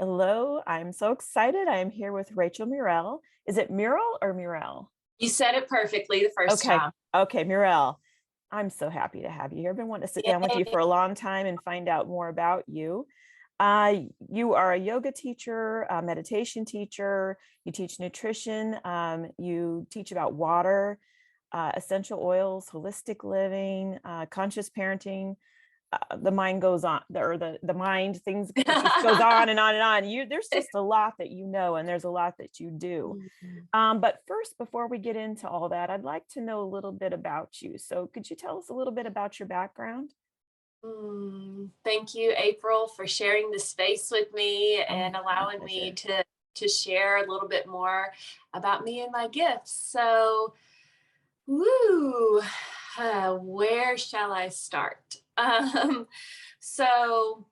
Hello, I'm so excited. I am here with Rachel Murrell. Is it Murrell or Murrell? You said it perfectly the first Okay, time. okay, Murrell. I'm so happy to have you here. I've been wanting to sit down with you Yay. for a long time and find out more about you. You are a yoga teacher, a meditation teacher. You teach nutrition. You teach about water, essential oils, holistic living, conscious parenting. The mind goes on, or the mind things just goes on and on and on. There's just a lot that you know, and there's a lot that you do. But first, before we get into all that, I'd like to know a little bit about you. So could you tell us a little bit about your background? Thank you, April, for sharing the space with me Oh, and my allowing me pleasure. to share a little bit more about me and my gifts. So, woo, where shall I start? So,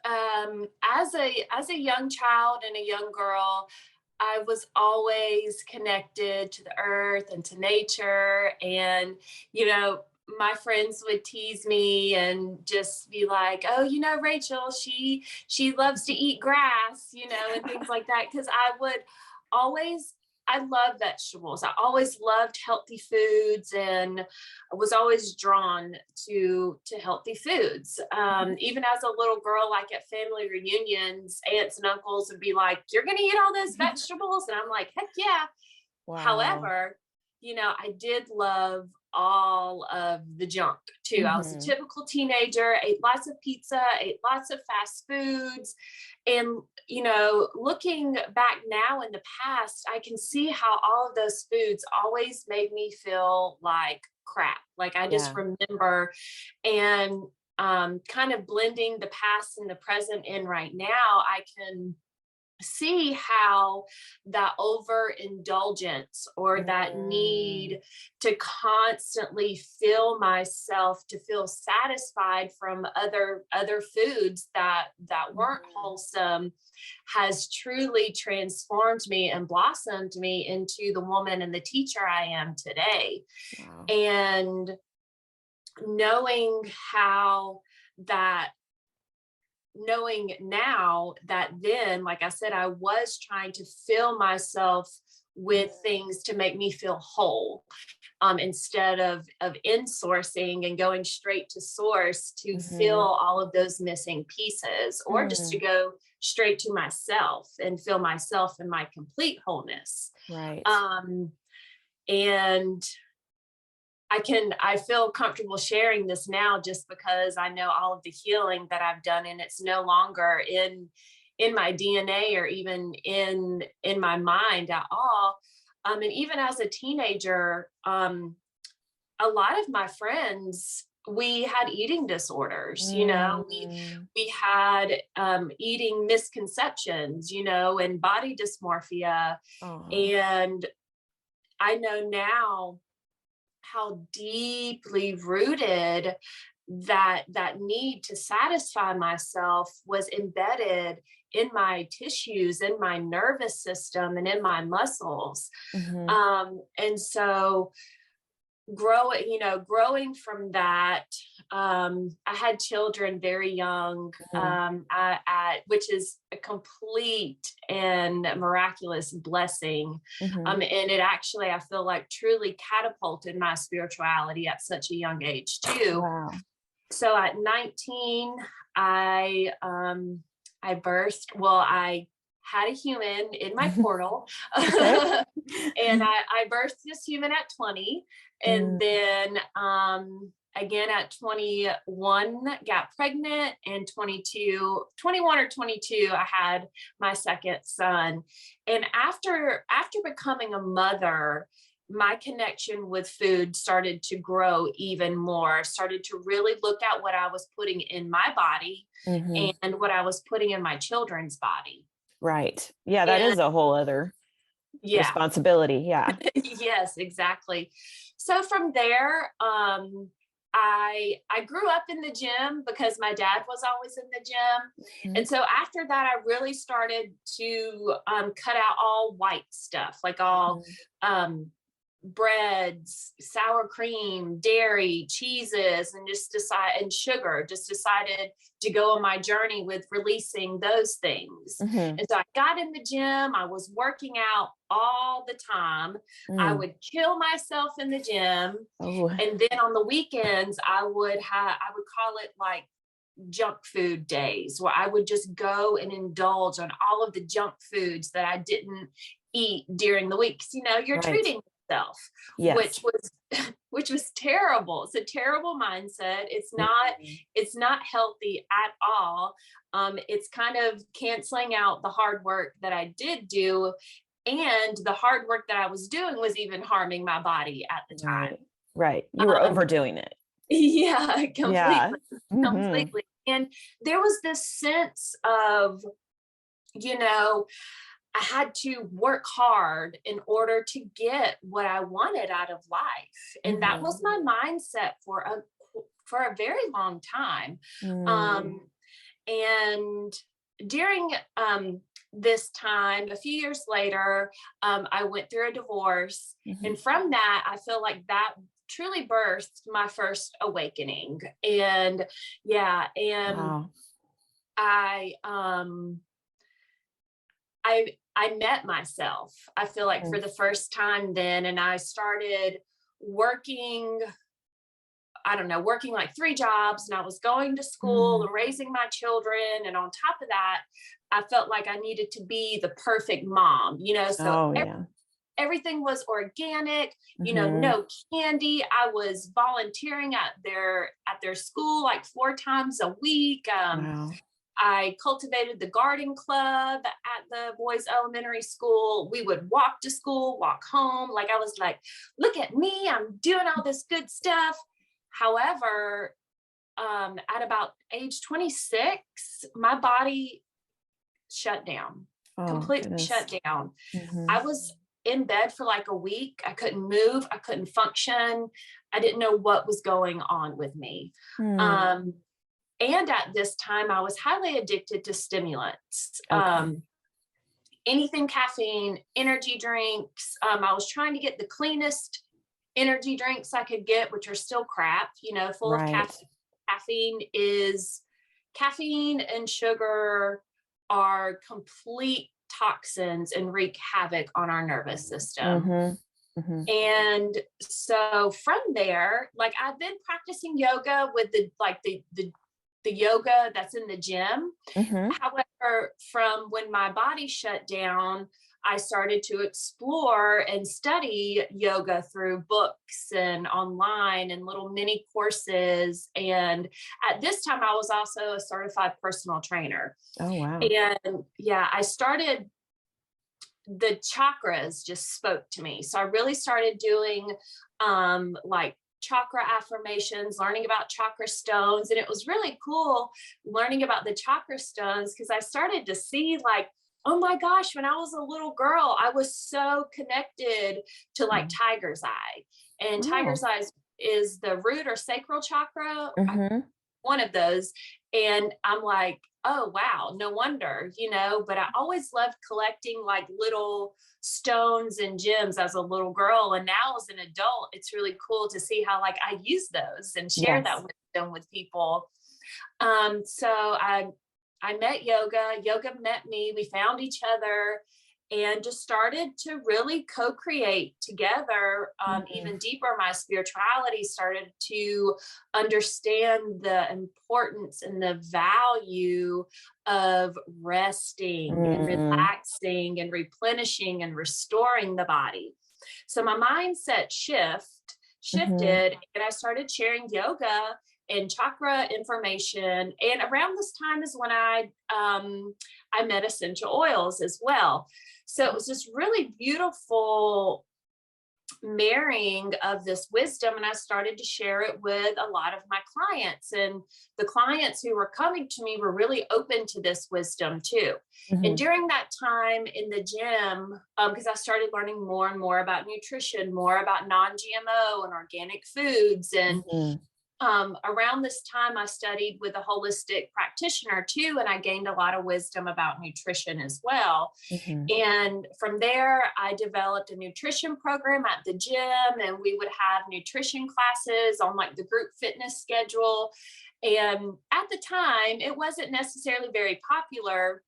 as a young child and a young girl, I was always connected to the earth and to nature. And, my friends would tease me and just be like, "Oh, Rachel, she loves to eat grass," and things like that. Because I love vegetables. I always loved healthy foods and was always drawn to healthy foods. Even as a little girl, like at family reunions, aunts and uncles would be like, "You're gonna eat all those vegetables?" And I'm like, "Heck yeah." Wow. However, I did love all of the junk too. I was a Hmm. typical teenager, ate lots of pizza, ate lots of fast foods. And, looking back now in the past, I can see how all of those foods always made me feel like crap. Like I just Yeah. remember and kind of blending the past and the present in right now, I can see how that overindulgence or that Mm. need to constantly fill myself to feel satisfied from other foods that weren't Mhm. wholesome has truly transformed me and blossomed me into the woman and the teacher I am today. Wow. And knowing how that knowing now that then, like I said, I was trying to fill myself with things to make me feel whole, instead of insourcing and going straight to source to fill Mm-hmm. all of those missing pieces, or just to Mm. go straight to myself and feel myself in my complete wholeness. Right. Um, and I feel comfortable sharing this now just because I know all of the healing that I've done, and it's no longer in my DNA or even in my mind at all. And even as a teenager, a lot of my friends, we had eating disorders. Mm. We had eating misconceptions, and body dysmorphia. Oh. And I know now how deeply rooted that need to satisfy myself was embedded in my tissues, in my nervous system, and in my muscles. Mm-hmm. And so growing from that, I had children very young, which is a complete and miraculous blessing. Mm-hmm. And it actually, I feel like, truly catapulted my spirituality at such a young age too. Wow. So at 19, I birthed. Well, I had a human in my portal, Okay. and I birthed this human at 20, and Mm. then again at 21 got pregnant, and 21 or 22 I had my second son. And after becoming a mother, my connection with food started to grow even more, started to really look at what I was putting in my body Mm-hmm. and what I was putting in my children's body. Right. Yeah, that And is a whole other yeah, responsibility. Yeah. yes, exactly. So from there, I grew up in the gym because my dad was always in the gym. Mhm. And so after that, I really started to cut out all white stuff, like all Mhm. um, breads, sour cream, dairy, cheeses, and and sugar, just decided to go on my journey with releasing those things. Mm-hmm. And so I got in the gym, I was working out all the time. I Mm. would kill myself in the gym. Oh, And then on the weekends, I would call it like junk food days, where I would just go and indulge on all of the junk foods that I didn't eat during the week. 'Cause, you're right. treating yourself, Yes. which was terrible. It's a terrible mindset. Mhm. It's not healthy at all. It's kind of canceling out the hard work that I did do. And the hard work that I was doing was even harming my body at the Right. time. Right. You were Um, overdoing it. yeah, Yeah. completely, Hmm. completely. And there was this sense of, you know, I had to work hard in order to get what I wanted out of life. And that Hmm. was my mindset for a very long time. Mm. Um, and during this time, a few years later, I went through a divorce. Mhm. And from that, I feel like that truly birthed my first awakening. And yeah, and Wow. I I met myself, I feel like, for Mhm. the first time then, and I started working, I don't know, working like 3 jobs, and I was going to school Mm. and raising my children, and on top of that, I felt like I needed to be the perfect mom, so Oh, yeah. everything was organic, Hmm. no candy. I was volunteering at their school like 4 times a week. Wow. I cultivated the garden club at the boys' elementary school. We would walk to school, walk home. Like I was like, look at me, I'm doing all this good stuff. However, at about age 26, my body shut down, Oh, completely goodness. shut down. Hmm. I was in bed for like a week. I couldn't move. I couldn't function. I didn't know what was going on with me. Hmm. Um, and at this time, I was highly addicted to stimulants. Okay. Anything caffeine, energy drinks. I was trying to get the cleanest energy drinks I could get, which are still crap, full of Right. caffeine is caffeine and sugar are complete toxins and wreak havoc on our nervous system. Hmm. Hmm. And so from there, like I've been practicing yoga with the yoga that's in the gym. Hmm. However, from when my body shut down, I started to explore and study yoga through books and online and little mini courses. And at this time, I was also a certified personal trainer. Oh, wow. And yeah, I started, the chakras just spoke to me. So I really started doing like chakra affirmations, learning about chakra stones. And it was really cool learning about the chakra stones because I started to see like, oh my gosh, when I was a little girl, I was so connected to like Mm. tiger's eye. And tiger's Oh. eye is the root or sacral chakra, Hmm. one of those. And I'm like, oh, wow, no wonder, but I always loved collecting like little stones and gems as a little girl. And now as an adult, it's really cool to see how like I use those and share that Yes. wisdom with people. So I met yoga, yoga met me, we found each other and just started to really co-create together. Mhm. Even deeper, my spirituality started to understand the importance and the value of resting and Mm. relaxing and replenishing and restoring the body. So my mindset Mhm. shifted and I started sharing yoga and chakra information. And around this time is when I met essential oils as well. So it was this really beautiful marrying of this wisdom. And I started to share it with a lot of my clients. And the clients who were coming to me were really open to this wisdom too. And Mhm. during that time in the gym, because I started learning more and more about nutrition, more about non GMO and organic foods. And Mhm. around this time, I studied with a holistic practitioner too, and I gained a lot of wisdom about nutrition as well. Mhm. And from there, I developed a nutrition program at the gym, and we would have nutrition classes on like the group fitness schedule. And at the time, it wasn't necessarily very popular.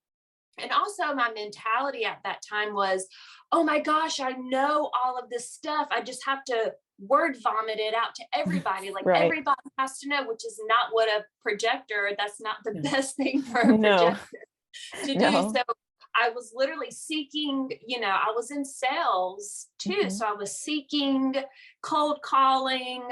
And also, my mentality at that time was, oh my gosh, I know all of this stuff. I just have to word vomit it out to everybody. Like Right. everybody has to know, which is not what a projector, that's not the Yeah. best thing for a No, projector to do. no. So I was literally seeking, I was in sales too. Mhm. So I was seeking, cold calling.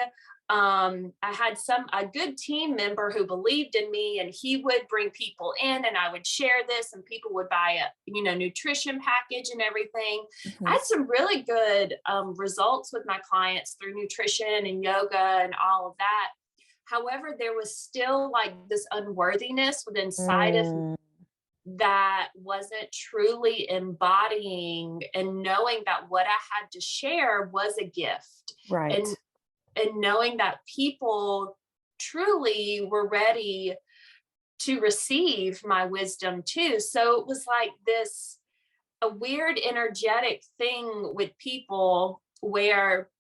I had a good team member who believed in me, and he would bring people in, and I would share this, and people would buy a, nutrition package and everything. I Mhm. had some really good results with my clients through nutrition and yoga and all of that. However, there was still like this unworthiness within inside of Mm, that wasn't truly embodying and knowing that what I had to share was a gift, right. and knowing that people truly were ready to receive my wisdom too. So it was like this a weird energetic thing with people where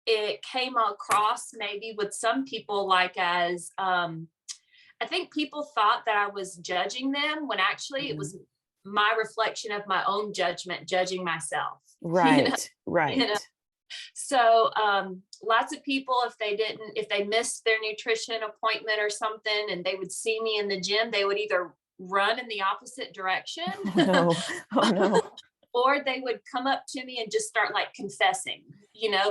it came across maybe with some people like as I think people thought that I was judging them when actually it Mhm. was my reflection of my own judgment, judging myself. you know, Right, you know. right. So lots of people, if they missed their nutrition appointment or something, and they would see me in the gym, they would either run in the opposite direction, Oh, no. Oh, no. or they would come up to me and just start like confessing,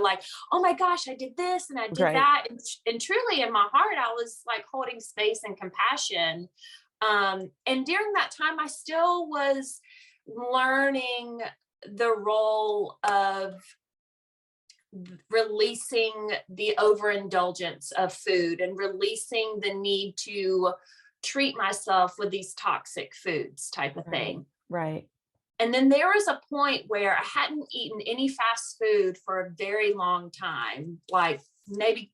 like, oh my gosh, I did this and I did Right. that. And truly in my heart, I was like holding space and compassion. And during that time, I still was learning the role of releasing the overindulgence of food and releasing the need to treat myself with these toxic foods type of Right. thing. Right. And then there was a point where I hadn't eaten any fast food for a very long time, like maybe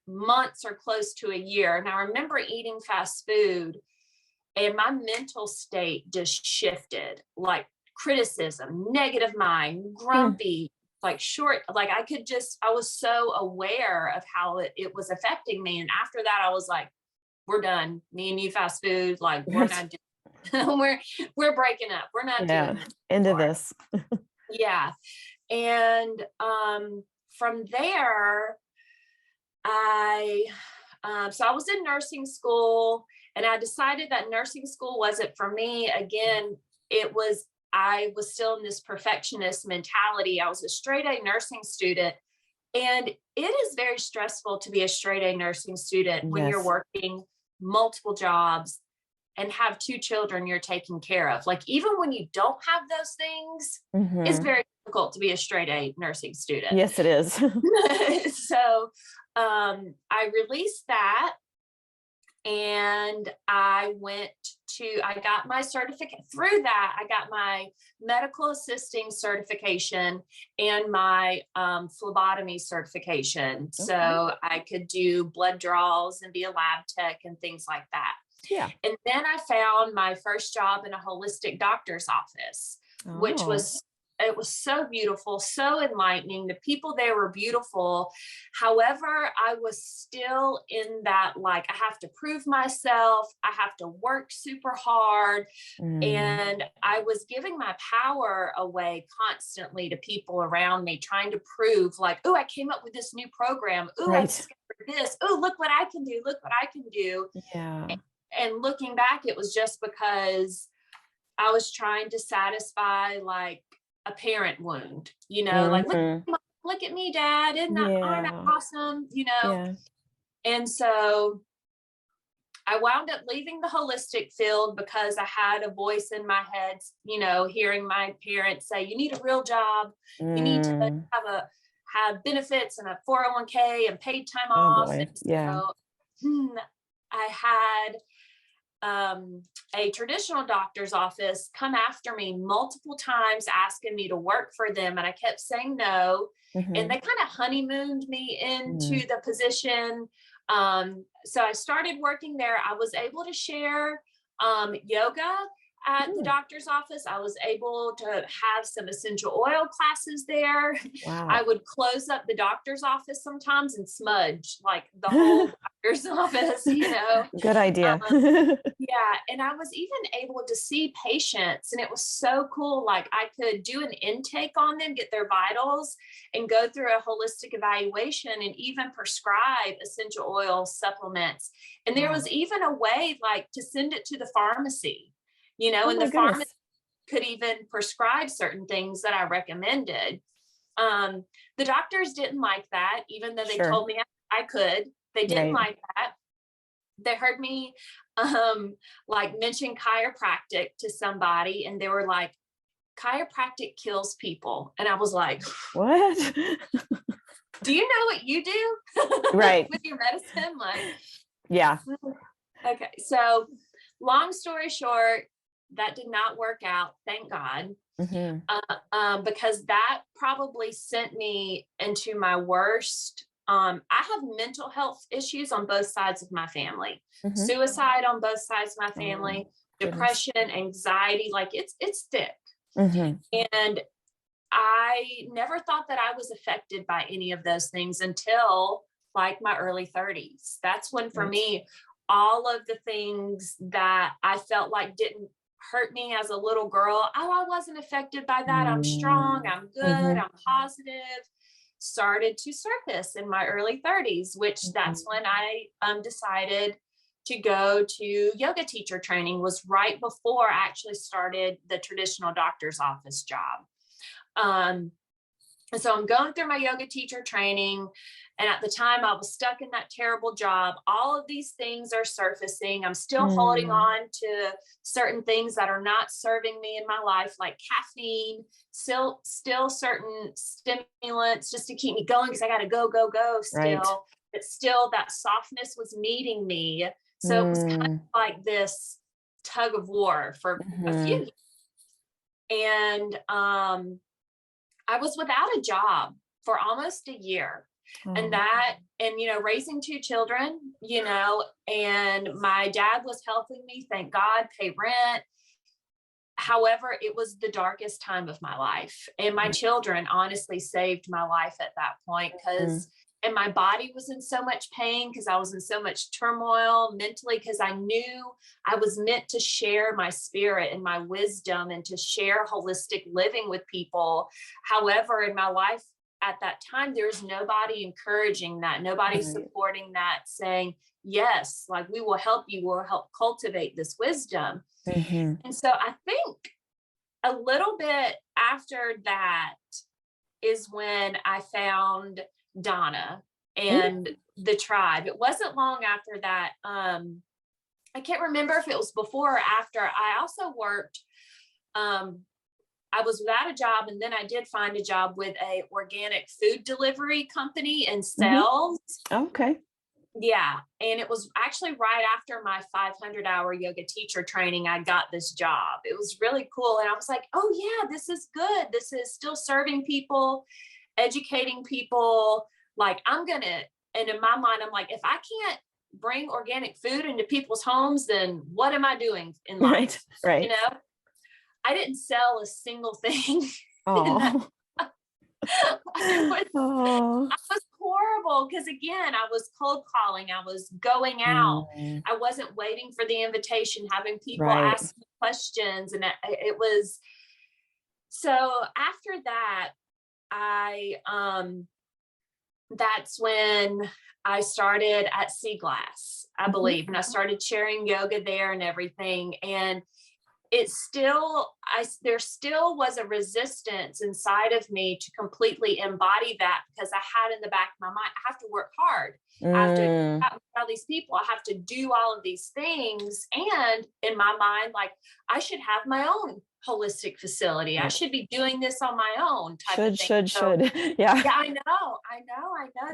months or close to a year. And I remember eating fast food, and my mental state just shifted, like criticism, negative mind, Hmm. grumpy, like short, like I was so aware of how it was affecting me. And after that, I was like, we're done. Me and you fast food, like we're Right. not doing we're breaking up. We're not Yeah. doing this Into anymore. this. Yeah. And from there, I so I was in nursing school, and I decided that nursing school wasn't for me. Again, I was still in this perfectionist mentality. I was a straight A nursing student, and it is very stressful to be a straight A nursing student when you're Yes. working multiple jobs and have two children you're taking care of. Like even when you don't have those things, it's Mhm. very difficult to be a straight A nursing student. Yes, it is. So I released that, and I got my certificate through that. I got my medical assisting certification and my phlebotomy certification. Okay. So I could do blood draws and be a lab tech and things like that. Yeah. And then I found my first job in a holistic doctor's office, which Oh. was it was so beautiful, so enlightening. The people there were beautiful. However, I was still in that, like, I have to prove myself. I have to work super hard. Mm. And I was giving my power away constantly to people around me, trying to prove, like, oh, I came up with this new program. Oh, I Right. discovered this. Oh, look what I can do. Look what I can do. Yeah. And looking back, it was just because I was trying to satisfy like a parent wound, like Mhm. look at me, Dad, aren't I Yeah. awesome? Yeah. And so I wound up leaving the holistic field because I had a voice in my head, hearing my parents say, you need a real job, you need to Mm. have benefits and a 401k and paid time Oh, off. boy. And Yeah. so I had a traditional doctor's office come after me multiple times asking me to work for them, and I kept saying no. And Mhm. they kind of honeymooned me Mm. into the position. So I started working there. I was able to share yoga at the Mm, doctor's office. I was able to have some essential oil classes there. I wow. would close up the doctor's office sometimes and smudge like the whole doctor's office, you know. Good idea. Um, yeah, and I was even able to see patients, and it was so cool. Like I could do an intake on them, get their vitals, and go through a holistic evaluation and even prescribe essential oil supplements. And there was Wow. even a way like to send it to the pharmacy, you know, Oh and my the pharmacy goodness. could even prescribe certain things that I recommended. Um, the doctors didn't like that, even though they Sure. told me I could. They didn't Right. like that. They heard me like mention chiropractic to somebody, and they were like, chiropractic kills people. And I was like, What? do you know what you do Right. with your medicine? Like, Yeah. okay. So long story short, that did not work out, thank God. Hmm. Because that probably sent me into my worst. I have mental health issues on both sides of my family, Hmm. suicide on both sides of my Oh, family, goodness. depression, anxiety, like it's thick. Hmm. And I never thought that I was affected by any of those things until like my early 30s. That's when, for Right. me, all of the things that I felt like didn't hurt me as a little girl, oh, I wasn't affected by that. I'm strong, I'm good, Mm-hmm. I'm positive, started to surface in my early 30s, which that's when I decided to go to yoga teacher training. Was right before I actually started the traditional doctor's office job. Um, and so I'm going through my yoga teacher training. And at the time, I was stuck in that terrible job. All of these things are surfacing. I'm still holding Mm. on to certain things that are not serving me in my life, like caffeine, still certain stimulants just to keep me going because I got to go, go, go Right. still. But still, that softness was meeting me. So it was kind Mm. of like this tug of war for a few Hmm. years. And I was without a job for almost a year. And Oh. that, and, you know, raising two children, you know, and my dad was helping me, thank God, pay rent. However, it was the darkest time of my life. And my Right. children honestly saved my life at that point Mm. because, and my body was in so much pain because I was in so much turmoil mentally because I knew I was meant to share my spirit and my wisdom and to share holistic living with people. However, in my life at that time, there was nobody encouraging that, nobody Right. supporting that, saying, yes, like we will help you, we'll help cultivate this wisdom. Hmm. And so I think a little bit after that is when I found Donna and the tribe. It wasn't long after that. I can't remember if it was before or after. I also worked, I was without a job, and then I did find a job with a organic food delivery company in Hmm. sales. Okay. Yeah. And it was actually right after my 500-hour yoga teacher training, I got this job. It was really cool. And I was like, oh, yeah, this is good. This is still serving people, educating people. Like, I'm going to, and in my mind, I'm like, if I can't bring organic food into people's homes, then what am I doing in Right. life? You Right. know, I didn't sell a single thing in that. Oh. It was Oh. I was horrible because, again, I was cold calling, I was going out, Mm. I wasn't waiting for the invitation, having people Right. ask me questions, and it was so. After that, I that's when I started at Sea Glass, I Hmm. believe, and I started sharing yoga there and everything. And it's still, there still was a resistance inside of me to completely embody that because I had in the back of my mind, I have to work hard. I have to Mm. out with all these people. I have to do all of these things. And in my mind, like, I should have my own holistic facility. I Right. should be doing this on my own type of Should, thing. should, So should. Yeah. yeah, I know.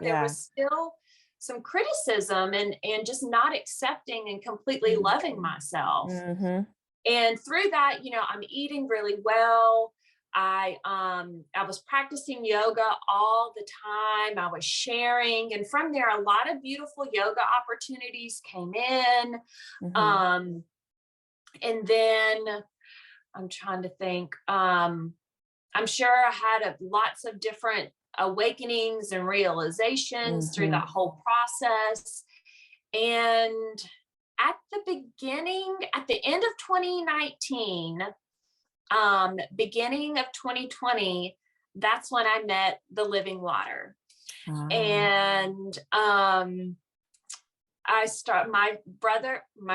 There Yeah. was still some criticism and just not accepting and completely loving myself. Mm-hmm. And through that, you know, I'm eating really well. I was practicing yoga all the time. I was sharing, and from there, a lot of beautiful yoga opportunities came in. Mhm. Um, and then I'm trying to think. I'm sure I had lots of different awakenings and realizations through that Mhm. whole process. And at the beginning, at the end of 2019, beginning of 2020, that's when I met the living water. Ah. And my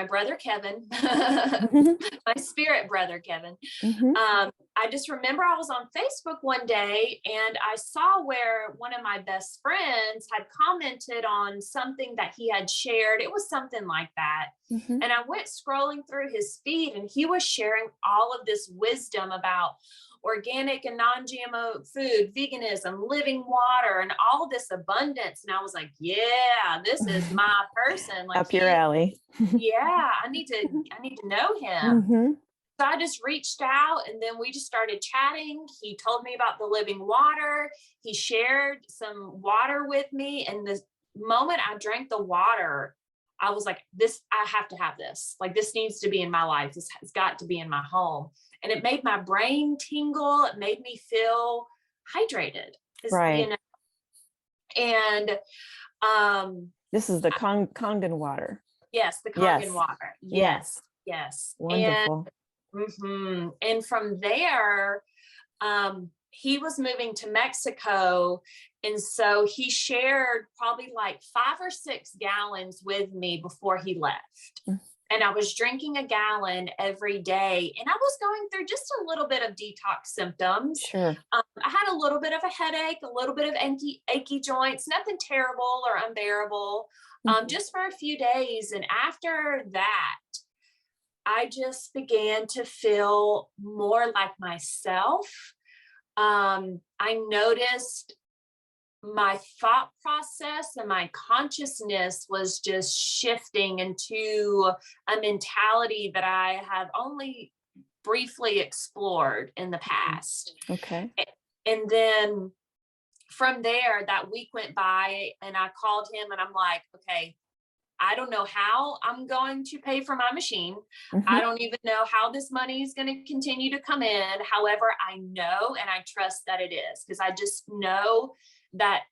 brother Kevin, my spirit brother Kevin. Mhm. I just remember I was on Facebook one day and I saw where one of my best friends had commented on something that he had shared. It was something like that. Mhm. And I went scrolling through his feed and he was sharing all of this wisdom about organic and non-GMO food, veganism, living water, and all this abundance. And I was like, yeah, this is my person. Like Up your alley. yeah, I need to know him. Mhm. So I just reached out and then we just started chatting. He told me about the living water. He shared some water with me. And the moment I drank the water, I was like, I have to have this. Like, this needs to be in my life. This has got to be in my home. And it made my brain tingle. It made me feel hydrated. Right. And um, This is the Kangen water. yes, the Kangen Yes. water. Yes, Yes. yes. Wonderful. And from there, he was moving to Mexico. And so he shared probably like 5 or 6 gallons with me before he left. Mm. And I was drinking a gallon every day. And I was going through just a little bit of detox symptoms. Sure. I had a little bit of a headache, a little bit of achy joints, nothing terrible or unbearable, Mhm. just for a few days. And after that, I just began to feel more like myself. I noticed my thought process and my consciousness was just shifting into a mentality that I have only briefly explored in the Mhm. past. Okay. And then from there, that week went by and I called him and I'm like, okay, I don't know how I'm going to pay for my machine. I Mhm. don't even know how this money is going to continue to come in. However, I know and I trust that it is because I just know that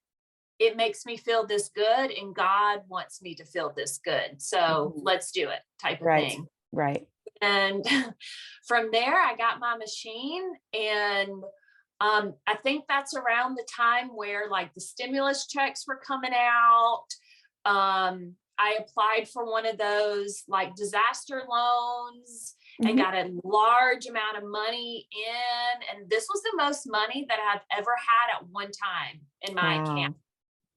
it makes me feel this good and God wants me to feel this good. So Mhm. let's do it type of Right. thing. Right. And from there, I got my machine and I think that's around the time where like the stimulus checks were coming out. I applied for one of those like disaster loans and Mhm. got a large amount of money in. And this was the most money that I've ever had at one time in my account. Wow.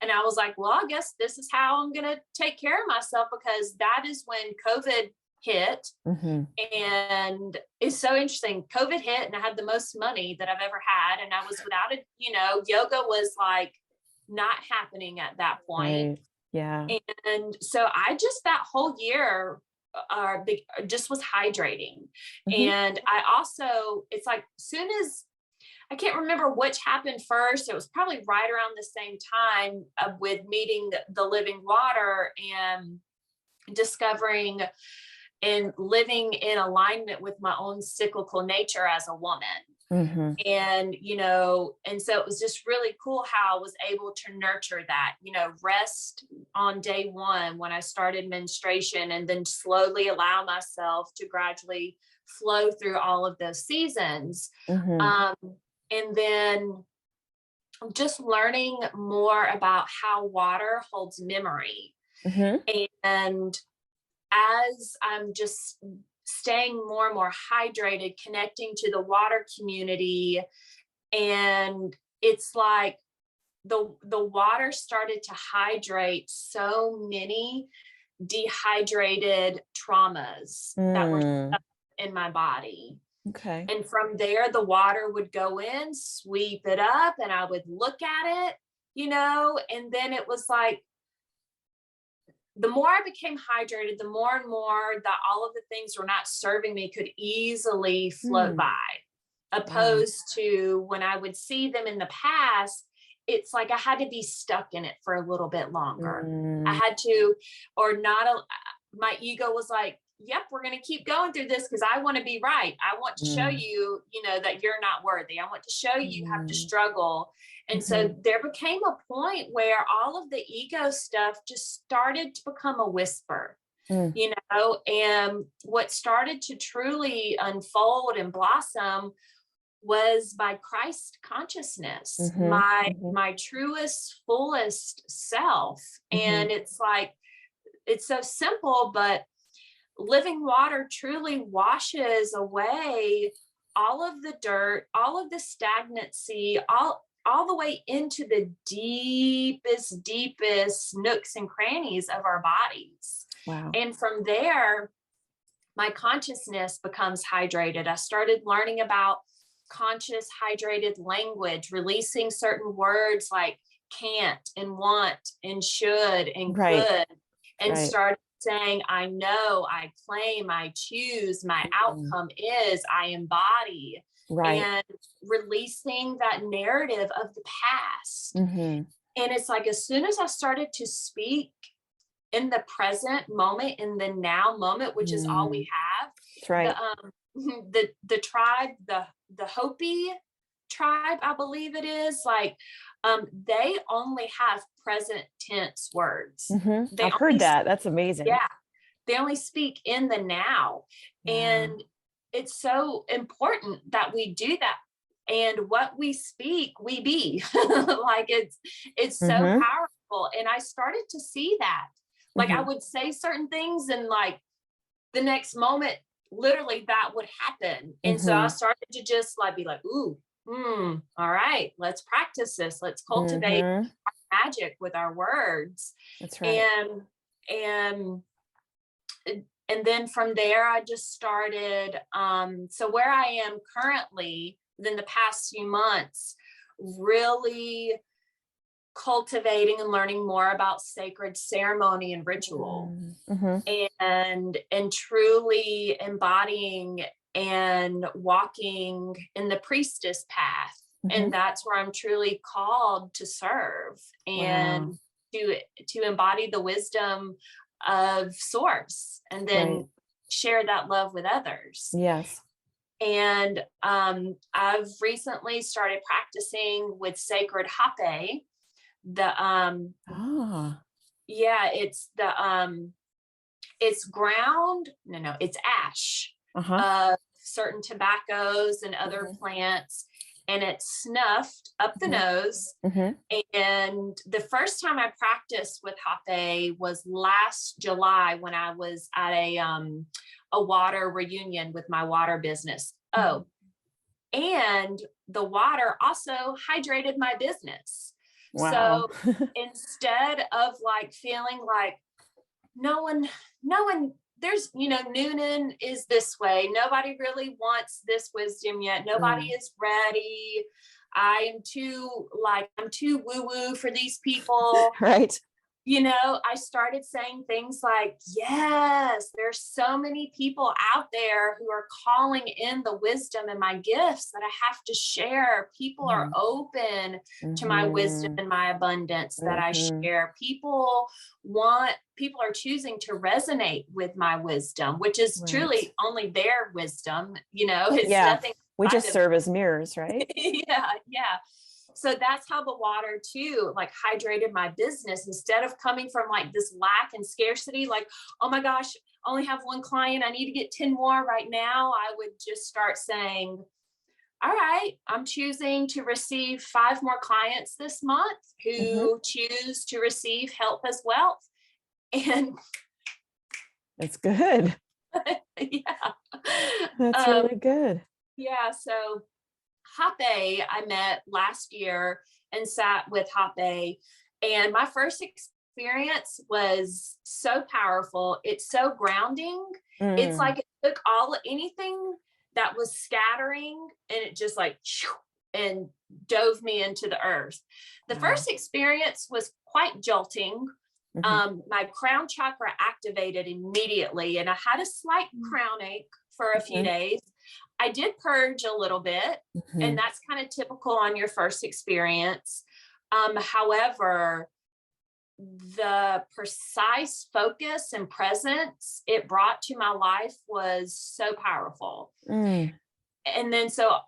And I was like, well, I guess this is how I'm going to take care of myself because that is when COVID hit. Mhm. And it's so interesting. COVID hit and I had the most money that I've ever had. And I was without it, yoga was like not happening at that point. Right. Yeah. And so I just that whole year just was hydrating. Mhm. And I also, it's like soon as I can't remember which happened first. It was probably right around the same time with meeting the living water and discovering and living in alignment with my own cyclical nature as a woman. Mhm. And so it was just really cool how I was able to nurture that, rest on day one when I started menstruation and then slowly allow myself to gradually flow through all of those seasons. Mhm. Um, and then just learning more about how water holds memory. Mhm. And as I'm just staying more and more hydrated, connecting to the water community, and it's like the water started to hydrate so many dehydrated traumas that were Mm. stuck in my body. Okay. And from there, the water would go in, sweep it up, and I would look at it, and then it was like, the more I became hydrated, the more and more that all of the things were not serving me could easily float Mm. by. Wow. opposed to when I would see them in the past, it's like I had to be stuck in it for a little bit longer. I Mm, had to, or not, my ego was like, yep, we're going to keep going through this because I want to be right. I want to show mm, you, that you're not worthy. I want to show you have to mm, struggle. And so mhm, there became a point where all of the ego stuff just started to become a whisper, mm, and what started to truly unfold and blossom was my Christ consciousness, mhm, mhm, my truest, fullest self. mhm. And it's like, it's so simple, but living water truly washes away all of the dirt, all of the stagnancy, all the way into the deepest nooks and crannies of our bodies. Wow. And from there, my consciousness becomes hydrated. I started learning about conscious hydrated language, releasing certain words like can't and want and should and Right, could, and right. started saying, I know, I claim, I choose, my Mm, outcome is, I embody, right. and releasing that narrative of the past. Mhm, And it's like, as soon as I started to speak in the present moment, in the now moment, which is all we mm. have, That's the right. the tribe, the Hopi tribe, I believe it is, like, they only have present tense words. Mhm. They I've heard only that. That's amazing. Yeah, they only speak in the now. Yeah. And it's so important that we do that. And what we speak, we be. Like, it's so Mhm, powerful. And I started to see that. Like, I mhm, would say certain things, and like the next moment, literally that would happen. And so I mhm, started to just like be like, ooh, all right, let's practice this. Let's cultivate mhm. magic with our words. That's right. And and and then from there I just started, so where I am currently within the past few months, really cultivating and learning more about sacred ceremony and ritual, Mm, mhm, and truly embodying and walking in the priestess path. And mhm. that's where I'm truly called to serve and Wow. to embody the wisdom of source, and Right. then share that love with others. Yes. And I've recently started practicing with sacred hape. The Ah. Yeah, it's ground, no, it's ash Uh-huh. of certain tobaccos and other Mhm, plants, and it's snuffed up the mhm, nose. mhm, And the first time I practiced with hape was last July when I was at a water reunion with my water business. mhm. Oh, and the water also hydrated my business. Wow. So instead of like feeling like no one no one there's, Noonan is this way, nobody really wants this wisdom yet, nobody Mm. is ready, I'm too woo woo for these people. Right. I started saying things like, yes, there's so many people out there who are calling in the wisdom and my gifts that I have to share. People are Mhm, open to my wisdom mhm, and my abundance that I mhm. share. People are choosing to resonate with my wisdom, which is Right. truly only their wisdom. It's Yeah. nothing We outside just of. serve as mirrors, right? Yeah, yeah. So that's how the water too, like, hydrated my business, instead of coming from like this lack and scarcity, like, oh my gosh, I only have one client, I need to get 10 more right now. I would just start saying, all right, I'm choosing to receive 5 more clients this month Mhm. who choose to receive health as wealth. And That's good. yeah. That's Um, really good. yeah, so Hape, I met last year and sat with Hape. And my first experience was so powerful. It's so grounding. It's Mm. like it took anything that was scattering, and it just like and dove me into the earth. The Wow. first experience was quite jolting. Mhm. My crown chakra activated immediately, and I had a slight crown ache for a few Mhm. days. I did purge a little bit, and Mhm. that's kind of typical on your first experience. However, the precise focus and presence it brought to my life was so powerful. Mm. And then, so,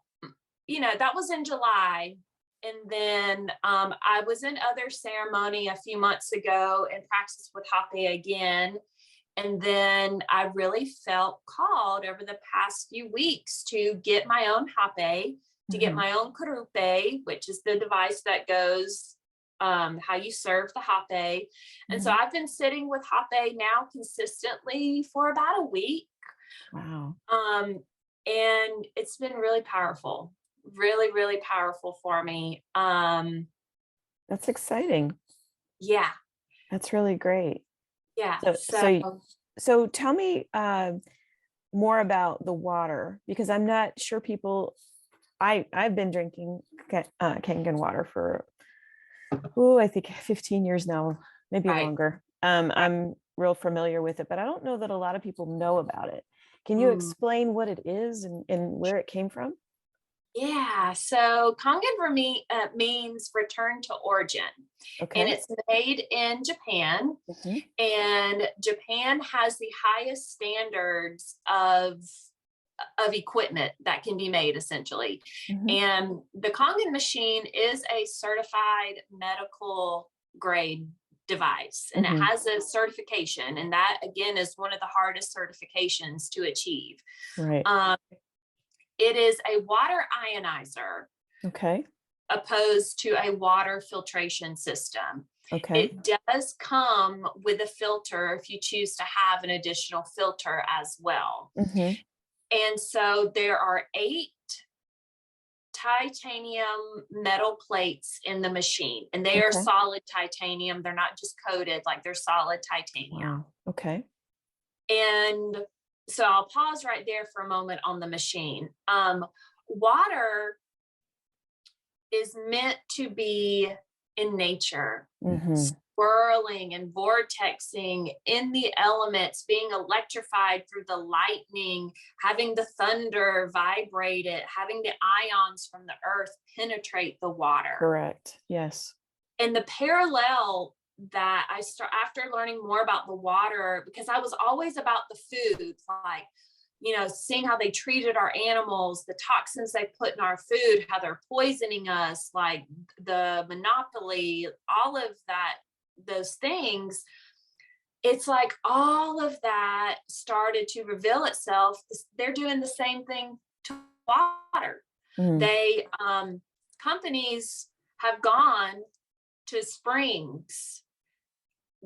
that was in July. And then I was in other ceremony a few months ago and practiced with Hape again. And then I really felt called over the past few weeks to get my own Hape, to get Mhm. my own Kurupe, which is the device that goes how you serve the Hape. And so Mhm. I've been sitting with Hape now consistently for about a week. Wow. Um, and it's been really powerful, really, really powerful for me. That's exciting. Yeah, That's really great. yeah. So, So, so, so tell me more about the water, because I'm not sure people. I've been drinking Kangen water for I think 15 years now, maybe right, longer. right. I'm real familiar with it, but I don't know that a lot of people know about it. Can you Mm. explain what it is and where it came from? Yeah, so Kangen for me means return to origin, and Okay. it's made in Japan. Mhm. And Japan has the highest standards of equipment that can be made, essentially. Mhm. And the Kangen machine is a certified medical grade device, and it Mhm. has a certification, and that again is one of the hardest certifications to achieve. Right. Um, it is a water ionizer Okay. opposed to a water filtration system. Okay. It does come with a filter if you choose to have an additional filter as well. Mhm. And so there are 8 titanium metal plates in the machine, and they are Okay. solid titanium. They're not just coated, like they're solid titanium. Wow. Okay. And so I'll pause right there for a moment on the machine. Water is meant to be in nature, Mhm. swirling and vortexing in the elements, being electrified through the lightning, having the thunder vibrate it, having the ions from the earth penetrate the water. Correct. Yes. And the parallel that I start after learning more about the water, because I was always about the food, like, seeing how they treated our animals, the toxins they put in our food, how they're poisoning us, like the monopoly, all of that, those things. It's like all of that started to reveal itself. They're doing the same thing to water. Mm. They, companies have gone to springs,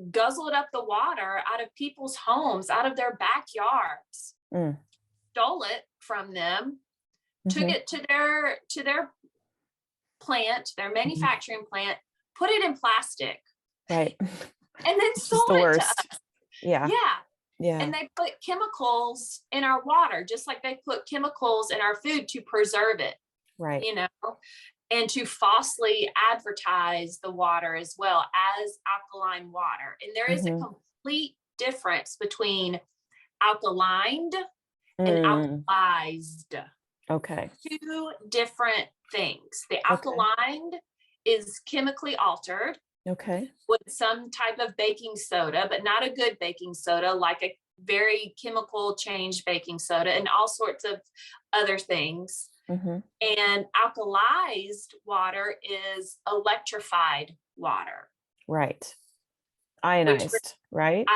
guzzled up the water out of people's homes, out of their backyards, Mm. stole it from them, took Mhm. it to their plant, their Mhm. manufacturing plant, put it in plastic, Right. and then Which is sold the it to worst. us. Yeah. Yeah. Yeah. And they put chemicals in our water, just like they put chemicals in our food to preserve it, Right. you know, and to falsely advertise the water as well as alkaline water. And there is a Mhm. complete difference between alkalined and Mm. alkalized. Okay. 2 different things. The Okay. alkalined is chemically altered Okay. with some type of baking soda, but not a good baking soda, like a very chemical change baking soda and all sorts of other things. Mhm. And alkalized water is electrified water, Right. which Ionized, right?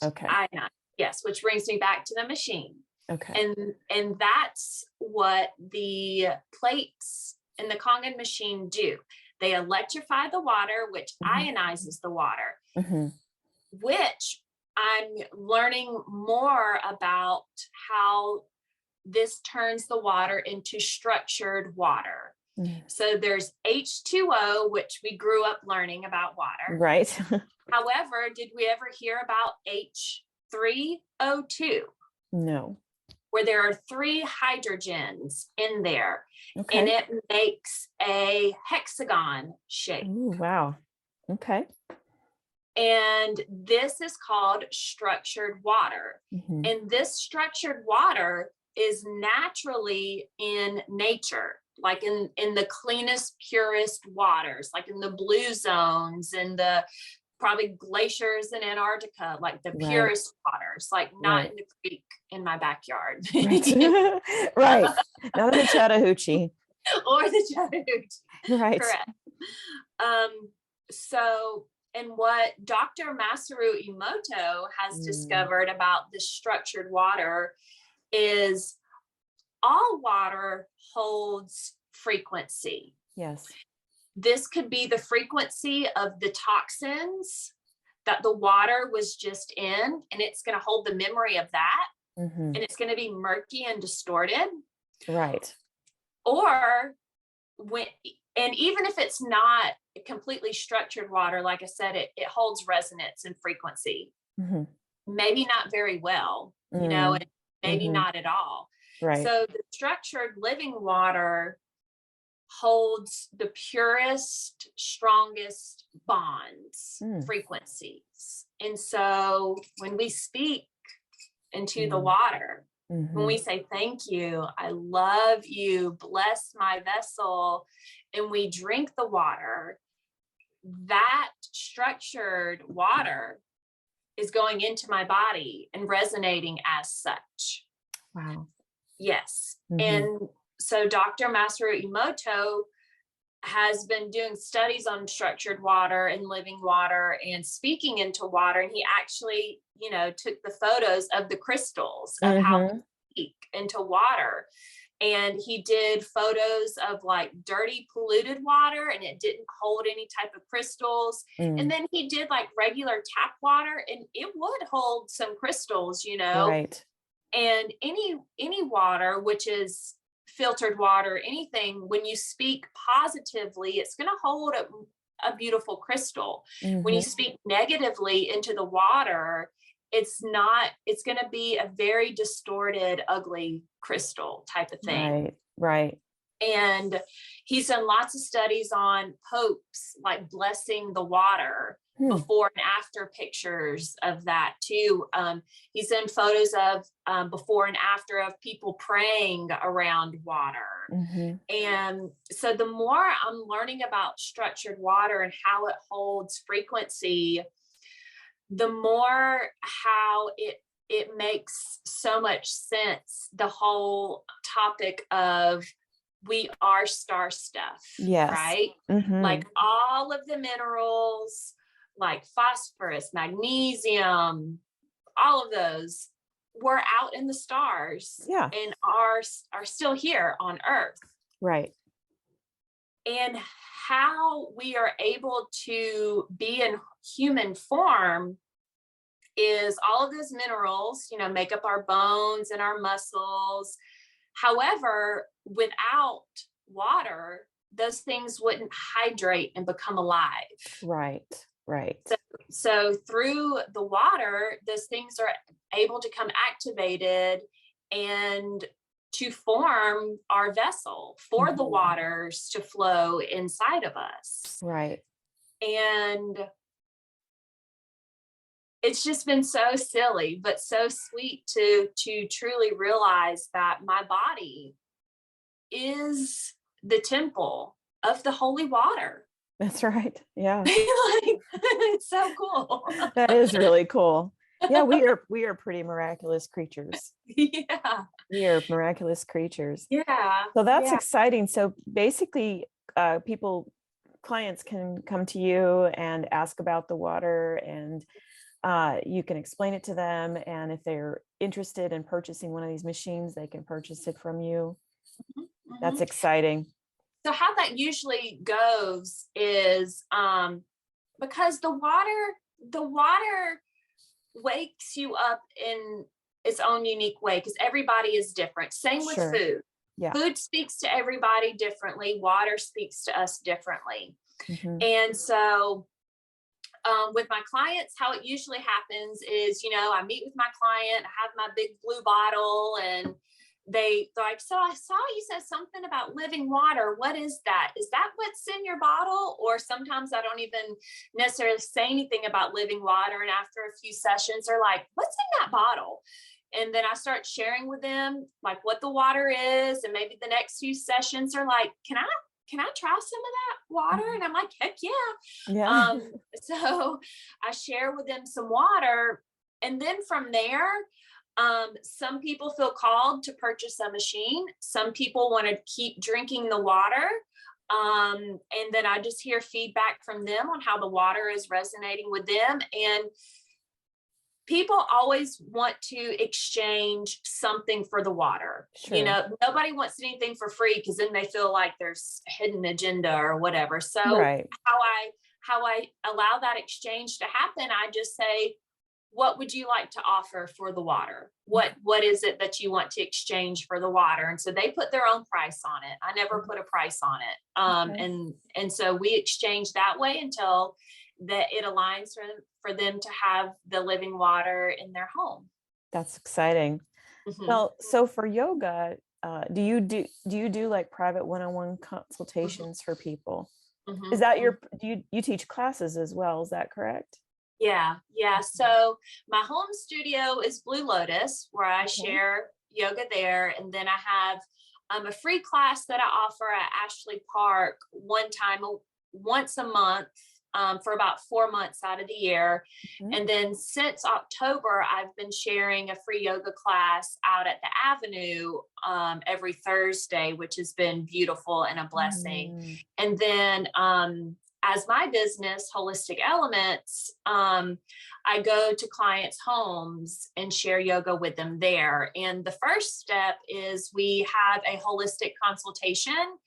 Okay. ionized, yes, which brings me back to the machine. Okay. And that's what the plates in the Kangen machine do. They electrify the water, which Mhm. ionizes the water, Mhm. which I'm learning more about how this turns the water into structured water. Mm. So there's H2O, which we grew up learning about water. Right. However, did we ever hear about H3O2, No. where there are 3 hydrogens in there, and Okay. it makes a hexagon shape? Ooh, wow. Okay. And this is called structured water. Mhm. And this structured water is naturally in nature, like in the cleanest, purest waters, like in the blue zones and the probably glaciers in Antarctica, like the Right. purest waters, like not Right. in the creek in my backyard. Right. Right. Not in the Chattahoochee. Or the Chattahoochee. Right. Correct. Um, so, and what Dr. Masaru Emoto has Mm, discovered about this structured water is all water holds frequency. yes. This could be the frequency of the toxins that the water was just in, and it's going to hold the memory of that, Hmm. and it's going to be murky and distorted. Right. Or when, and even if it's not completely structured water, like I said, it holds resonance and frequency, Hmm. maybe not very well, Mm, and maybe hmm. not at all. Right. So the structured living water holds the purest, strongest bonds, Mm, frequencies. And so when we speak into the mm, water, when hmm. we say, thank you, I love you, bless my vessel, and we drink the water, that structured water is going into my body and resonating as such. Wow. Yes. Hmm. And so Dr. Masaru Emoto has been doing studies on structured water and living water and speaking into water. And he actually, took the photos of the crystals of how we Hmm. speak into water. And he did photos of like dirty, polluted water, and it didn't hold any type of crystals. And Mm, then he did like regular tap water, and it would hold some crystals. right. And any water, which is filtered water, anything, when you speak positively, it's going to hold a beautiful crystal. When you Hmm. speak negatively into the water, it's going to be a very distorted, ugly crystal type of thing. Right. Right. And he's done lots of studies on popes like blessing the water, Hmm. before and after pictures of that too. He's done photos of before and after of people praying around water. Hmm. And so the more I'm learning about structured water and how it holds frequency, the more how it makes so much sense, the whole topic of we are star stuff, Yes. right? Hmm. Like all of the minerals, like phosphorus, magnesium, all of those were out in the stars Yeah. and are still here on Earth. Right. And how we are able to be in human form is all of those minerals, make up our bones and our muscles. However, without water, those things wouldn't hydrate and become alive. Right. Right. So through the water, those things are able to come activated and to form our vessel for the Mhm. waters to flow inside of us. Right. And it's just been so silly, but so sweet to truly realize that my body is the temple of the holy water. That's right. Yeah. Like, it's so cool. That is really cool. Yeah, we are pretty miraculous creatures. Yeah. We are miraculous creatures. Yeah. So that's Yeah. exciting. So basically, clients can come to you and ask about the water, and you can explain it to them. And if they're interested in purchasing one of these machines, they can purchase it from you. That's Mhm. exciting. So how that usually goes is because the water wakes you up in its own unique way, because everybody is different. Same with Sure. food. Yeah. Food speaks to everybody differently. Water speaks to us differently. Hmm. And so with my clients, how it usually happens is, I meet with my client, I have my big blue bottle, and they're like, so I saw you said something about living water. What is that? Is that what's in your bottle? Or sometimes I don't even necessarily say anything about living water. And after a few sessions, they're like, what's in that bottle? And then I start sharing with them like what the water is. And maybe the next few sessions are like, can I try some of that water? And I'm like, heck yeah. Yeah. So I share with them some water. And then from there, some people feel called to purchase a machine. Some people want to keep drinking the water. And then I just hear feedback from them on how the water is resonating with them. And people always want to exchange something for the water. Sure. Nobody wants anything for free because then they feel like there's a hidden agenda or whatever. So Right. how I allow that exchange to happen, I just say, what would you like to offer for the water? What is it that you want to exchange for the water? And so they put their own price on it. I never put a price on it. Okay. And so we exchange that way until that it aligns for them to have the living water in their home. That's exciting. Mhm, Well, so for yoga, do you do like private one-on-one mhm, consultations for people? Is mhm, that mhm. do you teach classes as well? Is that correct? Yeah, yeah. So my home studio is Blue Lotus, where I Okay. share yoga there, and then I have a free class that I offer at Ashley Park once a month, for about 4 months out of the year. Mhm. And then since October, I've been sharing a free yoga class out at the Avenue, every Thursday, which has been beautiful and a blessing. Mm. And then as my business, Holistic Elements, I go to clients' homes and share yoga with them there. And the first step is we have a holistic consultation.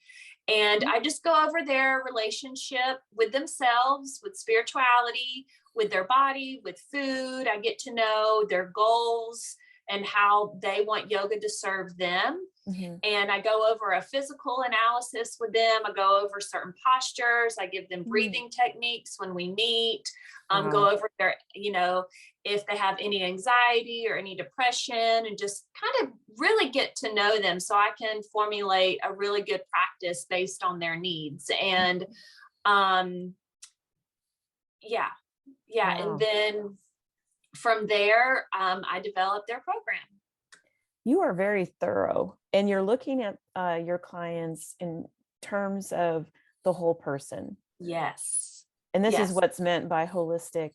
And Mhm. I just go over their relationship with themselves, with spirituality, with their body, with food. I get to know their goals and how they want yoga to serve them. Mhm. And I go over a physical analysis with them. I go over certain postures. I give them Mm. breathing techniques when we meet. Go Wow. over their, if they have any anxiety or any depression, and just kind of really get to know them so I can formulate a really good practice based on their needs. And um, yeah, yeah. And Wow. then from there, I develop their program. You are very thorough, and you're looking at your clients in terms of the whole person. Yes. And this is Yes. what's meant by holistic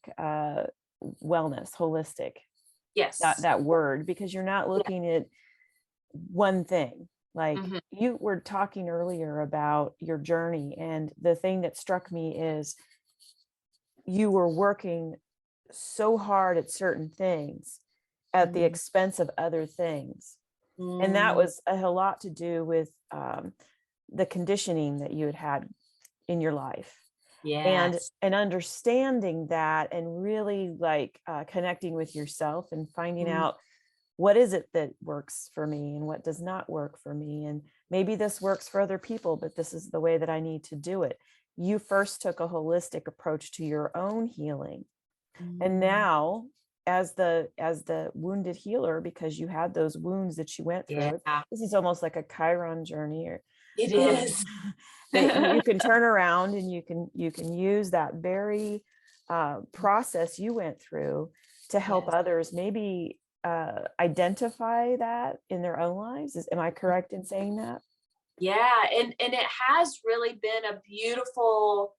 wellness, holistic, that Yes. that word, because you're not Yeah. looking at one thing. Like Mhm. you were talking earlier about your journey, and the thing that struck me is you were working so hard at certain things at the Mhm. expense of other things. And that Mm, was a lot to do with the conditioning that you had had in your life, yes. and understanding that, and really like connecting with yourself and finding Mm, out what is it that works for me and what does not work for me, and maybe this works for other people, but this is the way that I need to do it. You first took a holistic approach to your own healing, and mm, now as the wounded healer, because you had those wounds that you went yeah, through, this is almost like a chiron journey, or it um, is. that you can turn around, and you can use that very process you went through to help Yes. others maybe identify that in their own lives. Am I correct in saying that? Yeah, and it has really been a beautiful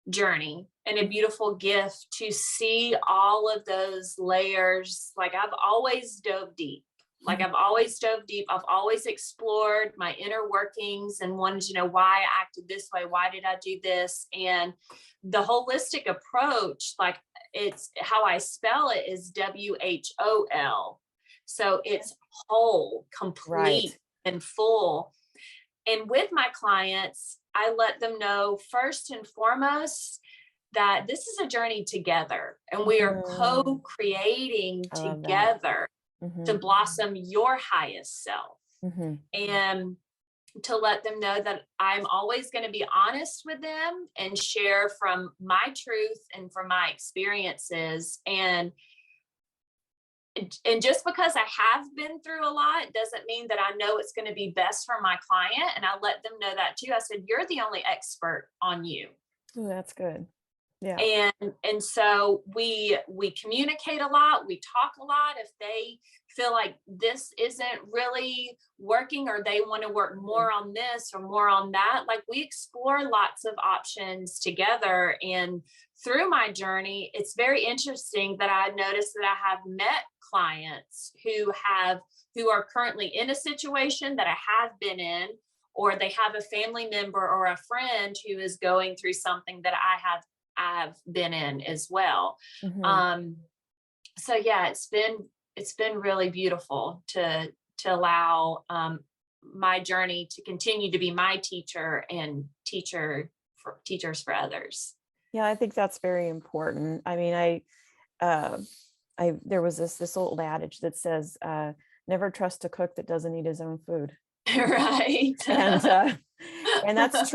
journey and a Mhm. beautiful gift to see all of those layers. Like I've always dove deep. Like Mhm. I've always dove deep. I've always explored my inner workings and wanted to know why I acted this way. Why did I do this? And the holistic approach, like it's how I spell it is WHOL. So it's whole, complete, Right. and full. And with my clients, I let them know first and foremost that this is a journey together and we are Mm, co-creating I love that. together Hmm. to blossom your highest self. Hmm. And to let them know that I'm always going to be honest with them and share from my truth and from my experiences. And just because I have been through a lot doesn't mean that I know it's going to be best for my client. And I let them know that too. I said, you're the only expert on you. Oh, that's good. Yeah. And so we communicate a lot, we talk a lot. If they feel like this isn't really working, or they want to work Mhm. more on this or more on that, like we explore lots of options together. And through my journey, it's very interesting that I noticed that I have met clients who are currently in a situation that I have been in, or they have a family member or a friend who is going through something that I've been in as well. Mhm. Um, so yeah, it's been really beautiful to allow my journey to continue to be my teacher and teachers for others. Yeah, I think that's very important. I mean, uh, there was this old adage that says, never trust a cook that doesn't eat his own food. Right. And and that's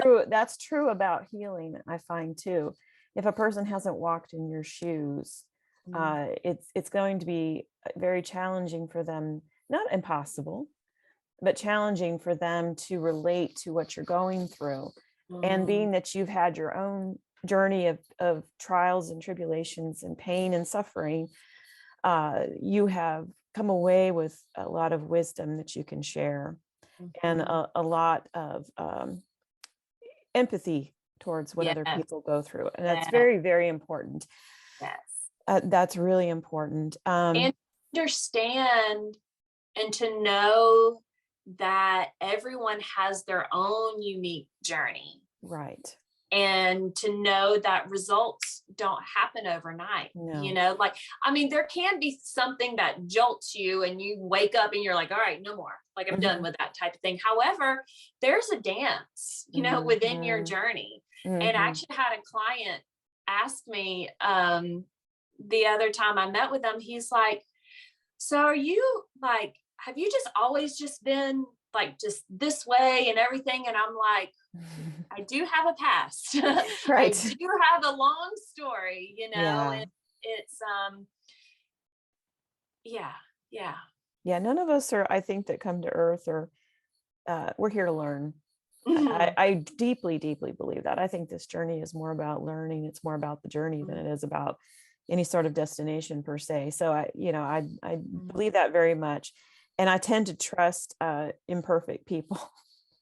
true about healing, I find too. If a person hasn't walked in your shoes, it's going to be very challenging for them, not impossible, but challenging for them to relate to what you're going through. And Mm, being that you've had your own journey of trials and tribulations and pain and suffering, you have come away with a lot of wisdom that you can share, and mhm. a lot of empathy towards what other Yes, people go through. And that's yes, very, very important. yes. That's really important. And understand and to know that everyone has their own unique journey, Right. and to know that results don't happen overnight. No. Like, I mean, there can be something that jolts you and you wake up and you're like, all right, no more, like I'm done Mhm. with that type of thing. However, there's a dance, within your Mhm. journey. And I Mhm. actually had a client ask me the other time I met with him, he's like, so are you like, have you just always just been like just this way and everything? And I'm like, I do have a past. I Right. do have a long story, Yeah. and it's yeah, yeah. Yeah. None of us are, I think, that come to Earth or we're here to learn. Mhm. I deeply, deeply believe that. I think this journey is more about learning. It's more about the journey than Mhm. it is about any sort of destination per se. So I Mhm. believe that very much. And I tend to trust imperfect people,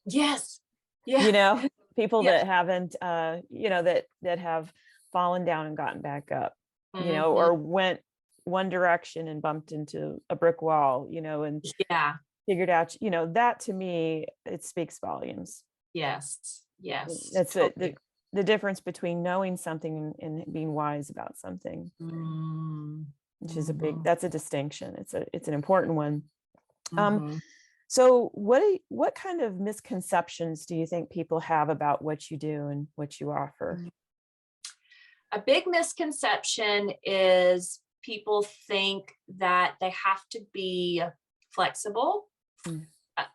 Yes. Yeah. you know, people Yeah. that haven't that have fallen down and gotten back up, Mhm. or went one direction and bumped into a brick wall, and Yeah. figured out, that to me, it speaks volumes. Yes. Yes. That's it. Totally. The difference between knowing something and being wise about something, Mm. which is Mhm. that's a distinction. It's an important one. Um, Mhm. so what kind of misconceptions do you think people have about what you do and what you offer? Mhm. A big misconception is people think that they have to be flexible. Mm,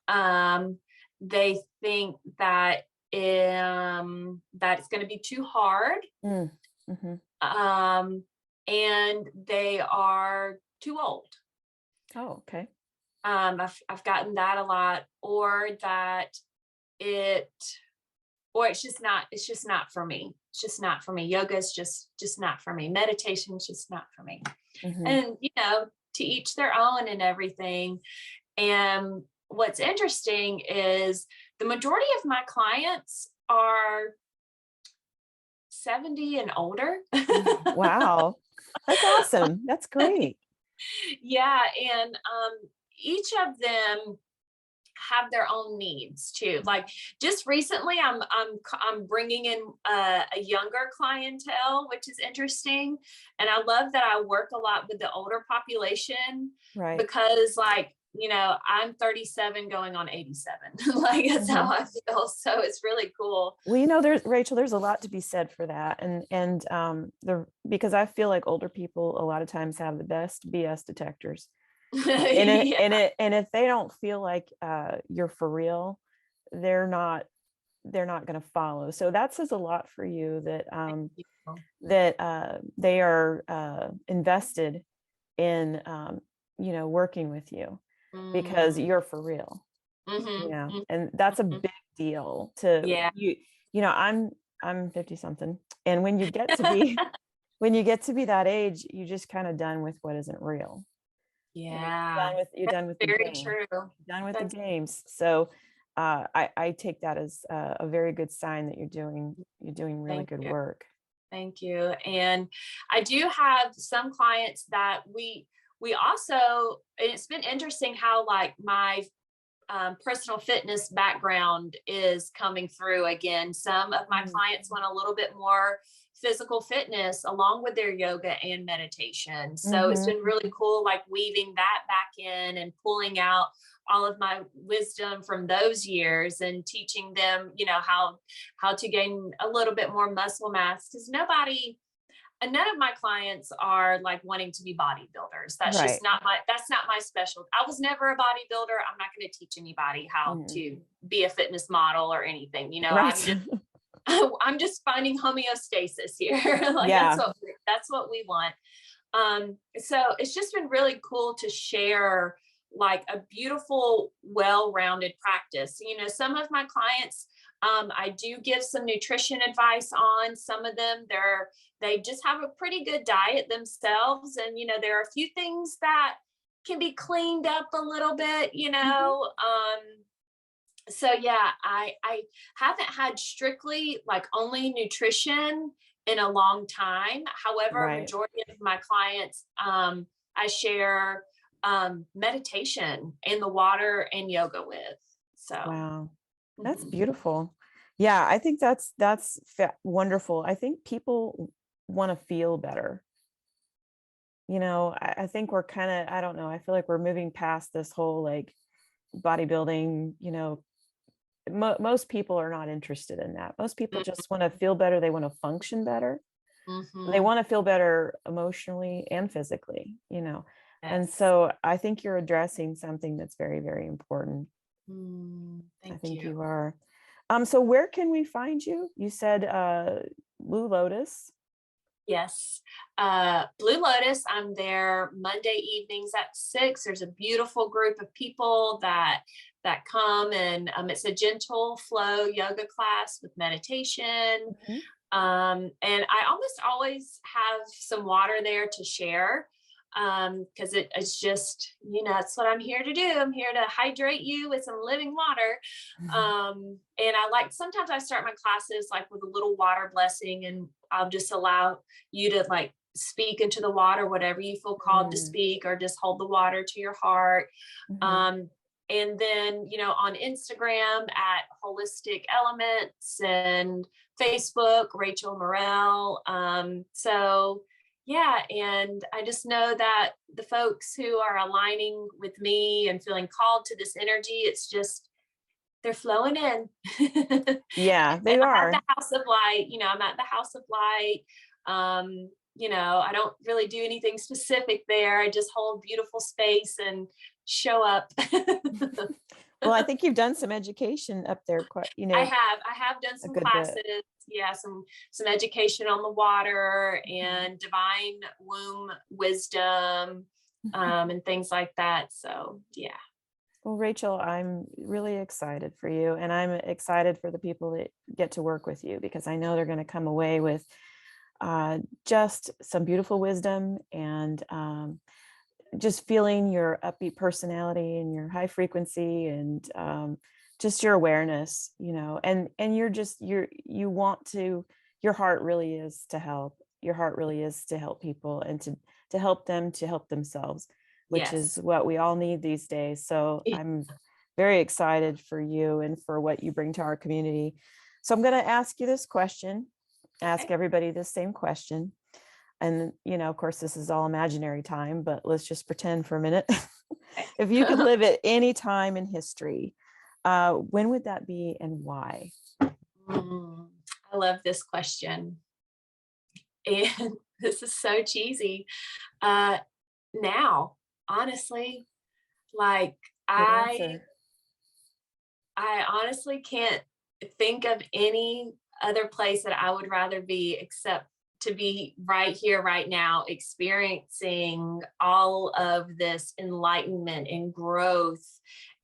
Um, they think that it's going to be too hard, mm, mhm. um, and they are too old. Oh, okay. I've gotten that a lot, or that it or it's just not for me. It's just not for me. Yoga is just not for me. Meditation is just not for me. Hmm. And to each their own and everything. And what's interesting is the majority of my clients are 70 and older. Wow, that's awesome. That's great. Yeah, and each of them have their own needs too. Like just recently, I'm bringing in a younger clientele, which is interesting, and I love that I work a lot with the older population Right. because, like, I'm 37 going on 87. Like that's how Mhm. I feel. So it's really cool. Well, there's Rachel, there's a lot to be said for that. And the because I feel like older people a lot of times have the best BS detectors. And it Yeah. and it and if they don't feel like you're for real, they're not going to follow. So that says a lot for you that they are invested in working with you because Mm, you're for real. mhm, And that's a mhm. big deal to Yeah. you. I'm I'm 50 something. And when you get to be when you get to be that age, you just kind of done with what isn't real. You know, Yeah, you're done with the very game. true. You're done with the That's games. So I take that as a very good sign that you're doing really Thank good you. work. Thank you. And I do have some clients that we also, and it's been interesting how like my personal fitness background is coming through again. Some of my Mm. clients want a little bit more physical fitness along with their yoga and meditation. So it's Mhm. been really cool, like weaving that back in and pulling out all of my wisdom from those years and teaching them, how to gain a little bit more muscle mass, because none of my clients are like wanting to be bodybuilders. Right. That's not my special. I was never a bodybuilder. I'm not going to teach anybody how Mm. to be a fitness model or anything. Right. I'm just finding homeostasis here. Like Yeah. that's what we want. So it's just been really cool to share like a beautiful, well-rounded practice. Some of my clients, I do give some nutrition advice on. Some of them, they just have a pretty good diet themselves. And, there are a few things that can be cleaned up a little bit, Mhm. So yeah, I haven't had strictly like only nutrition in a long time. However, Right. majority of my clients, I share meditation in the water and yoga with. So Wow. That's mhm. beautiful. Yeah, I think that's wonderful. I think people want to feel better. I think we're kind of, I don't know, I feel like we're moving past this whole like bodybuilding, most people are not interested in that. Most people just want to feel better. They want to function better. They Mhm. want to feel better emotionally and physically. And Yes. so I think you're addressing something that's very, very important. I Thank think you. you are. So where can we find you? You said Blue Lotus. Yes. Blue Lotus, I'm there Monday evenings at 6. There's a beautiful group of people that come, and it's a gentle flow yoga class with meditation. Mhm. And I almost always have some water there to share, because it's just, it's what I'm here to do. I'm here to hydrate you with some living water. And sometimes I start my classes like with a little water blessing, and I'll just allow you to like speak into the water, whatever you feel called to Mm. speak, or just hold the water to your heart. Mhm. Um, and then, on Instagram at Holistic Elements, and Facebook, Rachel Murrell. So yeah, and I just know that the folks who are aligning with me and feeling called to this energy, it's just they're flowing in. Yeah, And they I'm at the are. House of Light, I'm at the House of Light. I don't really do anything specific there. I just hold beautiful space and show up. Well, I think you've done some education up there, quite, I have done a some good bit. classes, yeah, some education on the water and divine womb wisdom, and things like that. So yeah. Well, Rachel, I'm really excited for you, and I'm excited for the people that get to work with you because I know they're going to come away with just some beautiful wisdom and just feeling your upbeat personality and your high frequency and just your awareness, and you want to, your heart really is to help. Your heart really is to help people and to help them to help themselves, which is Yes. what we all need these days. So I'm very excited for you and for what you bring to our community. So I'm going to ask you this question, ask Okay. everybody the same question. And, of course, this is all imaginary time, but let's just pretend for a minute. If you could live at any time in history, when would that be and why? Mm, I love this question. And this is so cheesy. Uh, Now, honestly, like Good I answer. I honestly can't think of any other place that I would rather be except to be right here, right now, experiencing all of this enlightenment and growth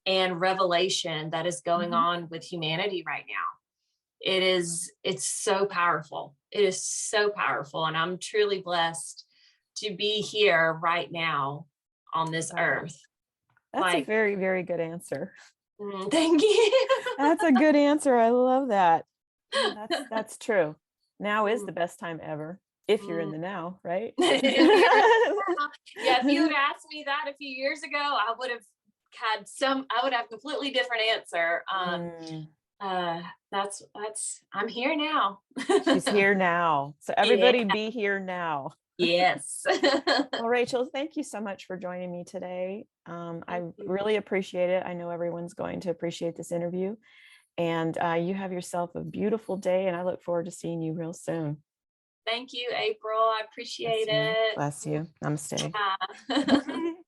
and revelation that is going Mhm. on with humanity right now. it's so powerful. It is so powerful. And I'm truly blessed to be here right now on this Wow. earth. That's a Like, very, very good answer. thank you. That's a good answer. I love that. Yeah, that's true. Now is Mm, the best time ever, if you're in mm. the now, right? If you're, yeah, if you had asked me that a few years ago, I would have a completely different answer. Mm, Uh, I'm here now. she's here now. So Yeah. everybody be here now. Yes. Well, Rachel, thank you so much for joining me today. I Thank you. really appreciate it. I know everyone's going to appreciate this interview. And you have yourself a beautiful day, and I look forward to seeing you real soon. Thank you, April. I Bless appreciate you. it. Bless you. Namaste. Yeah.